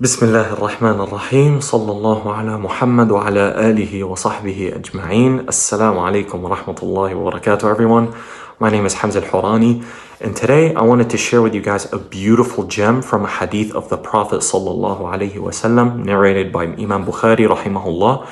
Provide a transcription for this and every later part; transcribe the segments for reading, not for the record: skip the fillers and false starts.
بسم الله الرحمن الرحيم صلى الله على محمد وعلى آله وصحبه أجمعين. Assalamu alaikum wa rahmatullahi wa barakatuh, everyone. My name is Hamza Horani, and today I wanted to share with you guys a beautiful gem from a hadith of the Prophet sallallahu alaihi wasallam, narrated by Imam Bukhari rahimahullah.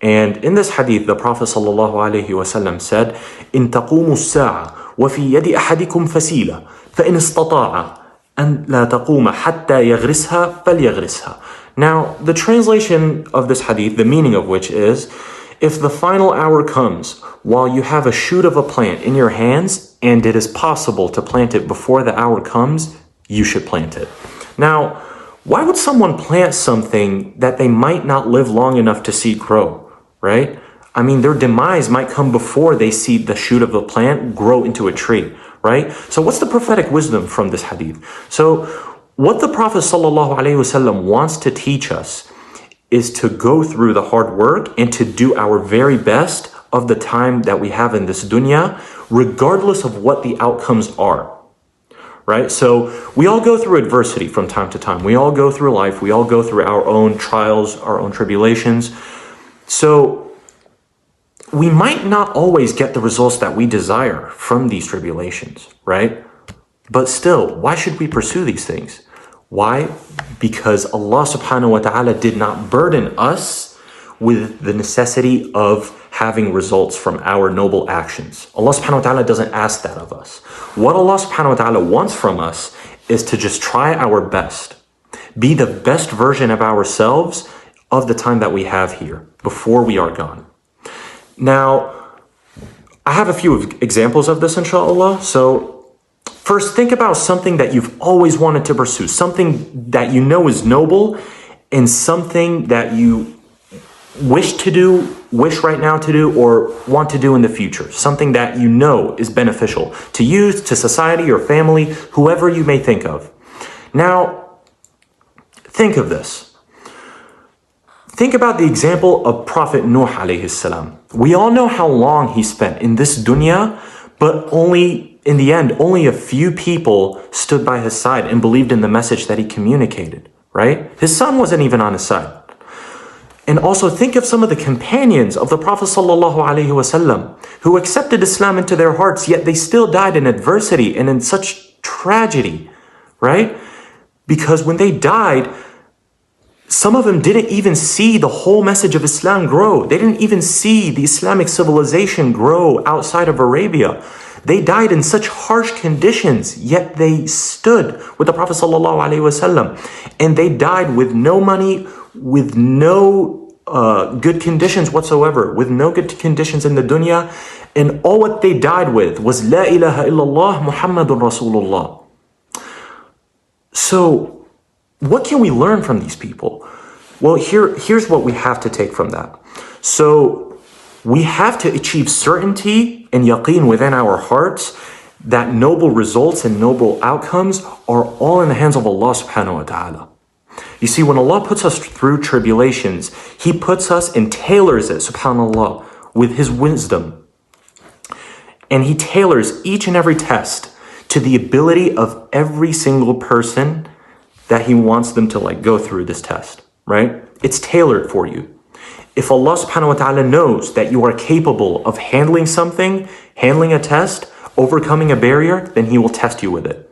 And in this hadith, the Prophet sallallahu alaihi wasallam said, "In taqumu as-sa'a wa fi yadi ahadikum fasila, fa in istata'a أن لا تقوم حتى يغرسها فليغرسها." Now, the translation of this hadith, the meaning of which is, if the final hour comes while you have a shoot of a plant in your hands and it is possible to plant it before the hour comes, you should plant it. Now, why would someone plant something that they might not live long enough to see grow, right? I mean, their demise might come before they see the shoot of the plant grow into a tree, right? So what's the prophetic wisdom from this hadith? So what the Prophet ﷺ wants to teach us is to go through the hard work and to do our very best of the time that we have in this dunya, regardless of what the outcomes are, right? So we all go through adversity from time to time. We all go through life. We all go through our own trials, our own tribulations. So we might not always get the results that we desire from these tribulations, right? But still, why should we pursue these things? Why? Because Allah subhanahu wa ta'ala did not burden us with the necessity of having results from our noble actions. Allah subhanahu wa ta'ala doesn't ask that of us. What Allah subhanahu wa ta'ala wants from us is to just try our best. Be the best version of ourselves of the time that we have here before we are gone. Now, I have a few examples of this, inshallah. So first, think about something that you've always wanted to pursue, something that you know is noble, and something that you wish to do, wish right now to do, or want to do in the future. Something that you know is beneficial to you, to society, or family, whoever you may think of. Now, think of this. Think about the example of Prophet Nuh alayhi salam. We all know how long he spent in this dunya, but in the end, only a few people stood by his side and believed in the message that he communicated, right? His son wasn't even on his side. And also think of some of the companions of the Prophet sallallahu alaihi wasallam who accepted Islam into their hearts, yet they still died in adversity and in such tragedy, right? Because when they died, some of them didn't even see the whole message of Islam grow. They didn't even see the Islamic civilization grow outside of Arabia. They died in such harsh conditions, yet they stood with the Prophet ﷺ. And they died with no money, with no good conditions whatsoever, with no good conditions in the dunya. And all what they died with was La ilaha illallah Muhammadun Rasulullah. So, what can we learn from these people? Well, here's what we have to take from that. So we have to achieve certainty and yaqeen within our hearts that noble results and noble outcomes are all in the hands of Allah subhanahu wa ta'ala. You see, when Allah puts us through tribulations, He puts us and tailors it, subhanAllah, with His wisdom. And He tailors each and every test to the ability of every single person that He wants them to go through this test, right? It's tailored for you. If Allah subhanahu wa ta'ala knows that you are capable of handling something, handling a test, overcoming a barrier, then He will test you with it.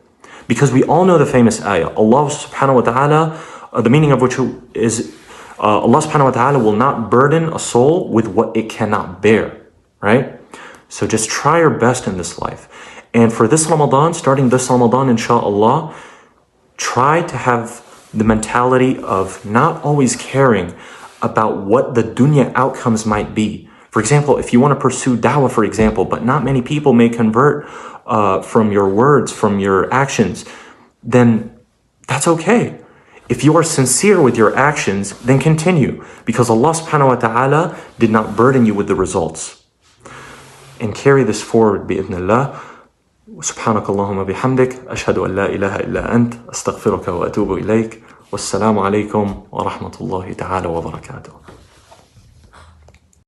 Because we all know the famous ayah, Allah subhanahu wa ta'ala, the meaning of which is, Allah subhanahu wa ta'ala will not burden a soul with what it cannot bear, right? So just try your best in this life. And for this Ramadan, starting this Ramadan, inshallah, try to have the mentality of not always caring about what the dunya outcomes might be. For example, if you want to pursue da'wah, for example, but not many people may convert from your words, from your actions, then that's okay. If you are sincere with your actions, then continue, because Allah subhanahu wa ta'ala did not burden you with the results. And carry this forward, bi'idhnillah. سبحانك اللهم بحمدك أشهد أن لا إله إلا أنت أستغفرك وأتوب إليك والسلام عليكم ورحمة الله تعالى وبركاته.